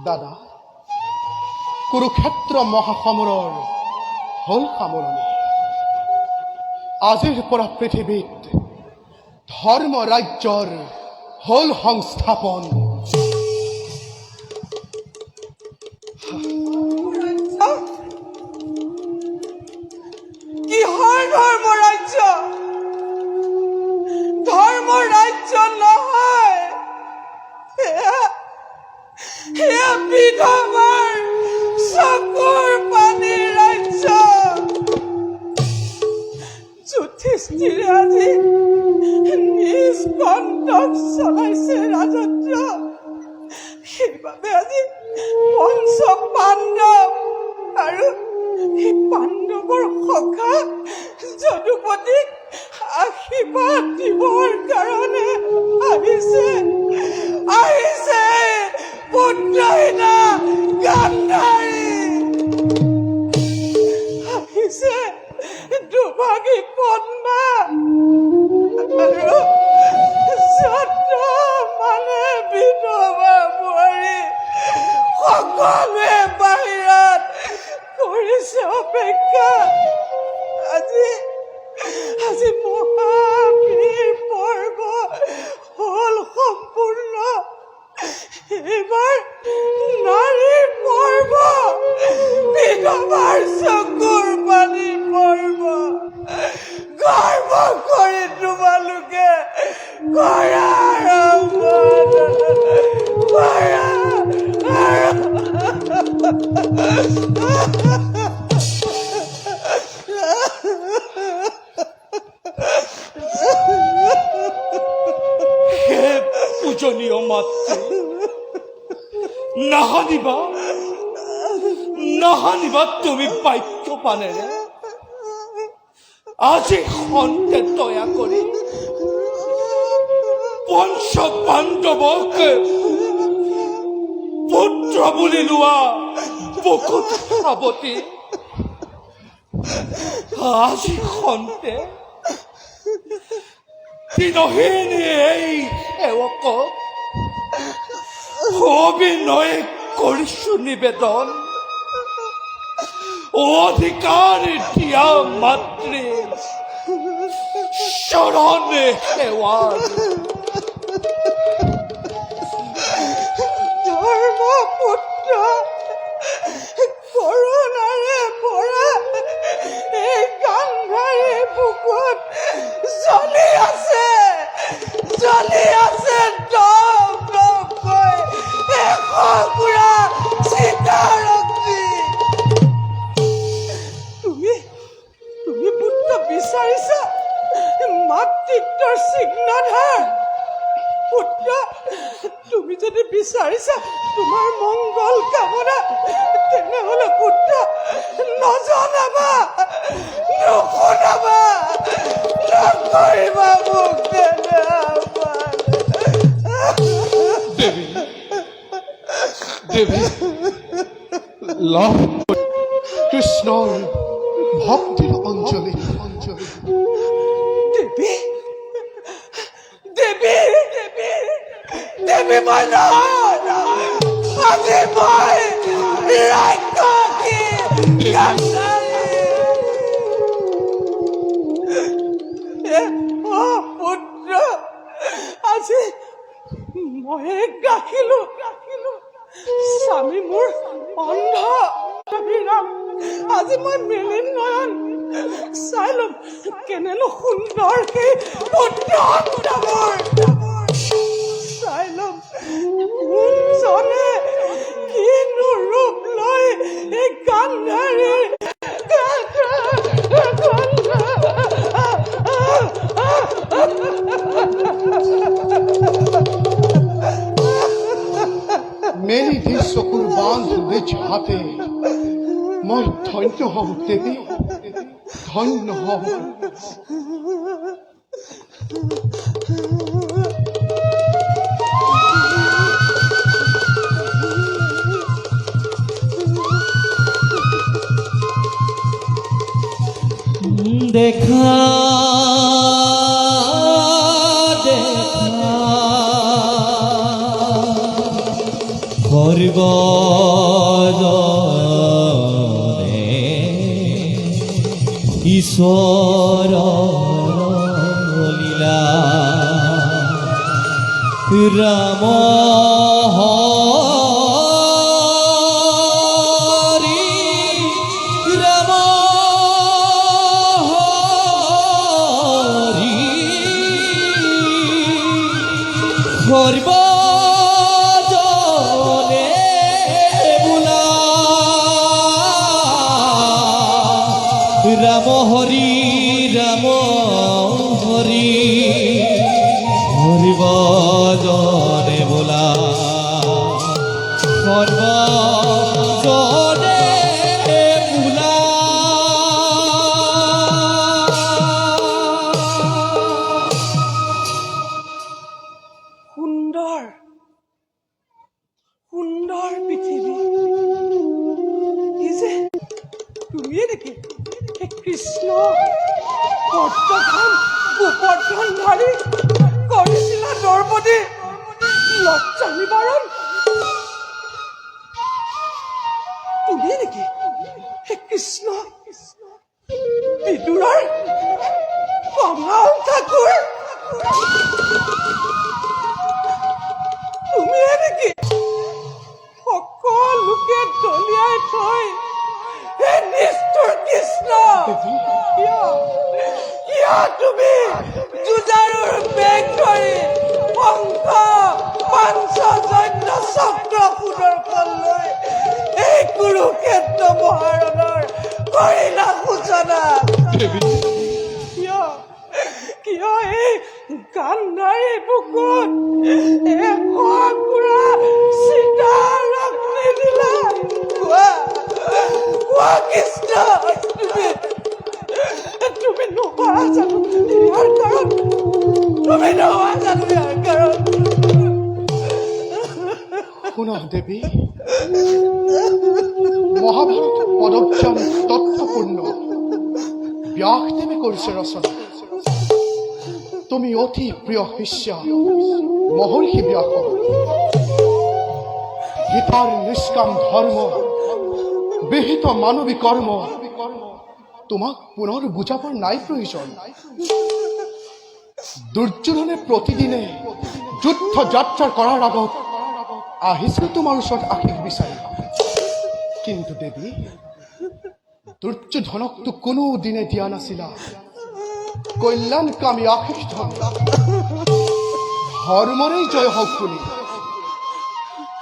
দাদা, কুৰুক্ষেত্ৰ মহাসমৰৰ হল সামৰণি। আজিৰ পৰা পৃথিৱীত ধৰ্ম ৰাজ্যৰ হল সংস্থাপন। কিহৰ ধৰ্ম ৰাজ্য? ধৰ্ম ৰাজ্য নহয়, সেয়া বিধৱাৰ চকুৰ পানীৰ ৰাজ্য। যুধিষ্ঠিৰে আজি নিজ কণ্ঠক চলাইছে ৰাজত্ব। সেইবাবে আজি পঞ্চ পাণ্ডৱ আৰু সেই পাণ্ডৱৰ সখা যদুপতিক আশীৰ্বাদ দিবৰ কাৰণে আহিছে পুত্ৰহীনা গান্ধাৰী। আহিছে দুভাগী পদ্মা আৰু যত মানে বিধৱা বোৱাৰী সকলোৱে বাহিৰত কৰিছে অপেক্ষা। আজি মহাবীৰ পৰ্ব হল সম্পূৰ্ণ। এইবাৰ নাৰীৰ পৰ্ব, বিধৱাৰ চকুৰ পানীৰ পৰ্ব। গৰ্ব কৰি তোমালোকে কৰা পূজনীয় মাতৃ, নাহানিবা তুমি বাক্য পানেৰে। আজি সন্তে দয়া কৰি পঞ্চ পাণ্ডৱক পুত্ৰ বুলি লোৱা বকুত সাৱতী। আজি সন্তে দিনহীন এই সেৱকক অভিনয় কৰিছো নিবেদন। অধিকাৰ দিয়া মাতৃ চৰণে সেৱা। ধৰ্মপুত্ৰ কৰোণাৰে ভৰা এই গান্ধাৰীৰ বুকুত জ্বলি আছে দম দমকৈ এশগুৰা চিতাৰগ্নি। তুমি পুত্ৰ বিচাৰিছা মাতৃত্বৰ চিহ্নধাৰ। পুত্ৰ, তুমি যদি বিচাৰিছা তোমাৰ মংগল কামনা, তেনেহলে পুত্ৰ নজনাবা, নুশুনাবা, নকৰিবা মোক তেনে। দেৱী লভ কৃষ্ণৰ ভক্তিৰ অঞ্জলি। দেৱী মই নহয়, আজি মই ৰাক্ষসী গান্ধাৰী। পুত্ৰ, আজি ময়ে গাখিলো স্বামী মোৰ অন্ধ। আজি মই মেলিম নয়ন, চাই লম কেনেনো সুন্দৰ সেই পুত্ৰ মোৰ। চাই লম কোনজনে কিনো ৰূপ লৈ এই গান্ধাৰীৰ মেলি দি চকুৰ বান্ধ নিজ হাতে। মই ধন্য হওঁ দেৱী, ধন্য হওঁ। দেখা সৰ্বজনে ঈশ্বৰ লীলা ৰাম হৰি ৰাম হৰি সৰ্বজনে বোলা ৰাম হৰি ৰাম হৰি সৰ্বজনে বোলা সৰ্বজনে বোলা সুন্দৰ সুন্দৰ পৃথিৱী কি যে তুমিয়ে নেকি হে কৃষ্ণ বৰ্তমান গোবৰ্ধন ধাৰী কৰিছিলা দ্ৰৌপদী লজ্জা নিবাৰণ তুমিয়ে নেকি হে কৃষ্ণ বিদুৰৰ কমল ঠাকুৰ তুমিয়ে নেকি সকলোকে দলিয়াই থৈ হে নিষ্ঠুৰ কৃষ্ণ কিয় তুমি যুঁজাৰুৰ বেগ ধৰি শংখ পাঞ্চজন্য চক্ৰ সুদৰ্শন লৈ এই কুৰুক্ষেত্ৰ মহাৰণৰ কৰিলা সূচনা কিয় এই গান্ধাৰী বুকুত এশকুৰা চিতা ৰশ্মি দিলা কোৱা কৃষ্ণ তুমি নোহোৱা জানো ইয়াৰ কাৰণ তুমি নোহোৱা জানো ইয়াৰ কাৰণ শুনা দেৱী মহাভাৰত পদব্যাম তত্ত্বপূৰ্ণ ব্যাসদেৱে কৰিছে ৰচনা তুমি অতি প্ৰিয় শিষ্য মহৰ্ষি ব্যাস গীতাৰ নিষ্কাম ধৰ্ম বিহিত মানৱী কৰ্ম তোমাক পুনৰ বুজাবৰ নাই প্ৰয়োজন দুৰ্যোধনে প্ৰতিদিনে যুদ্ধ যাত্ৰা কৰাৰ আগত আহিছিল তোমাৰ ওচৰত আশীষ বিচাৰি কিন্তু দেৱী দুৰ্যোধনকতো কোনো দিনে দিয়া নাছিলা কল্যাণকামী আশীষ ধৰ্মৰেই জয় হওক বুলি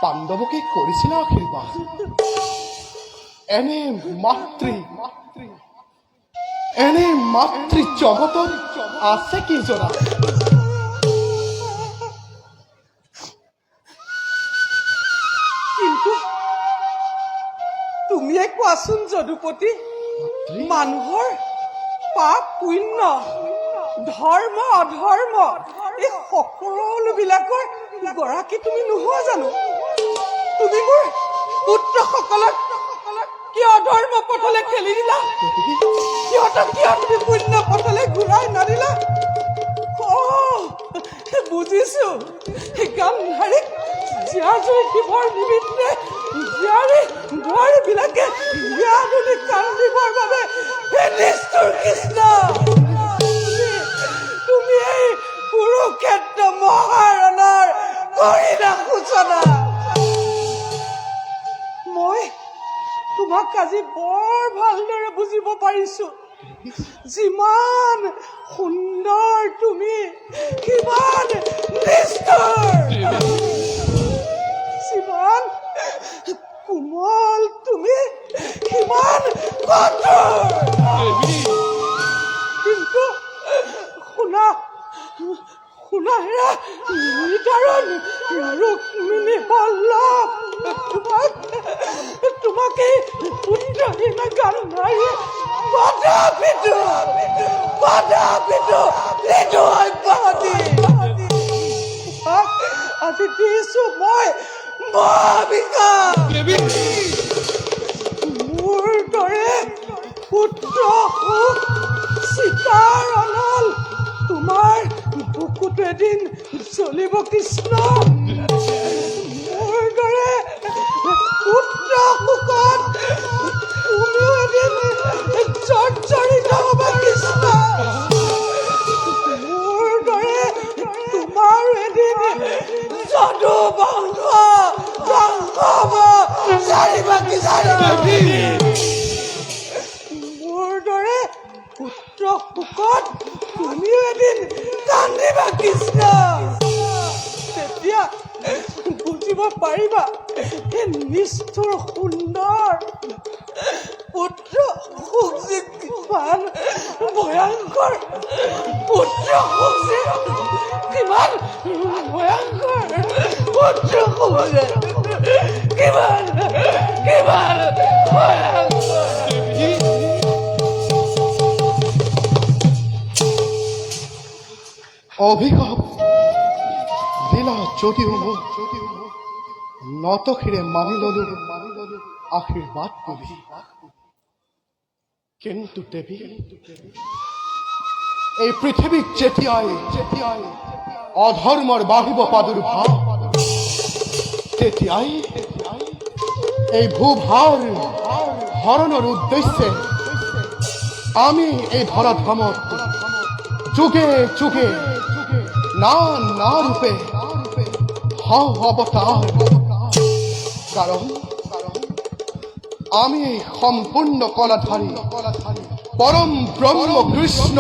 পাণ্ডৱকে কৰিছিলা আশীৰ্বাদ এনে মাতৃ জগতত আছে কি জনা কিন্তু তুমিয়ে কোৱাচোন যদুপতি মানুহৰ পাপ পুণ্য ধৰ্ম অধৰ্ম এই সকলোবিলাকৰ গৰাকী তুমি নোহোৱা জানো তুমি মোৰ পুত্ৰসকলক কিয় অধৰ্ম পথলৈ ঠেলি দিলা সিহঁতক কিয় তুমি পুণ্য পথলৈ ঘূৰাই নাদিলা বুজিছো গান্ধাৰীক জীয়া জুই দিবৰ নিমিত্তে জীয়াৰী বোৱাৰীবিলাকে বিয়া বুলি কান্দিবৰ বাবে হে নিষ্ঠুৰ কৃষ্ণ তুমি এই কুৰুক্ষেত্ৰ মহাৰণৰ কৰিলা সূচনা মই তোমাক আজি বৰ ভালদৰে বুজিব পাৰিছো যিমান সুন্দৰ তুমি কিমান নিষ্ঠুৰ যিমান কোমল তুমি কিমান কঠোৰ কিন্তু শুনা হেৰা নিতাৰণ ৰুক্মিণী বল্লভ তোমাকে পুত্ৰহীন গান্ধাৰী আজি দিছো মই মোৰ দৰে পুত্ৰ সুখ সীতাৰ অনল তোমাৰ বুকুত এদিন জ্বলিব কৃষ্ণ মোৰ দৰে জানিবা কি জানিবা মোৰ দৰে পুত্ৰ শোকত তুমিও এদিন কান্দিবা কৃষ্ণ তেতিয়া বুজিব পাৰিবা এই নিষ্ঠুৰ সুন্দৰ পুত্ৰ সুখ যে কিমান ভয়ংকৰ পুত্ৰ সুখ যে কিমান ভয়ংকৰ পুত্ৰ সুখ যে কিমান কিমান ভয়ংকৰ অভিশাপ দিলা যদিও মোক নতশিৰে মানি ললো আশীৰ্বাদ বুলি কিন্তু দেৱী এই পৃথিৱীত যেতিয়াই অধৰ্মৰ বাঢ়িব প্ৰাদুৰ্ভাৱ তেতিয়াই এই ভূভাৰ হৰণৰ উদ্দেশ্যে আমি এই ধৰাধামত যুগে যুগে না না ৰূপে হওঁ অৱতাৰ কাৰণ আমি সম্পূৰ্ণ কলাধাৰী পৰম ব্ৰহ্ম কৃষ্ণ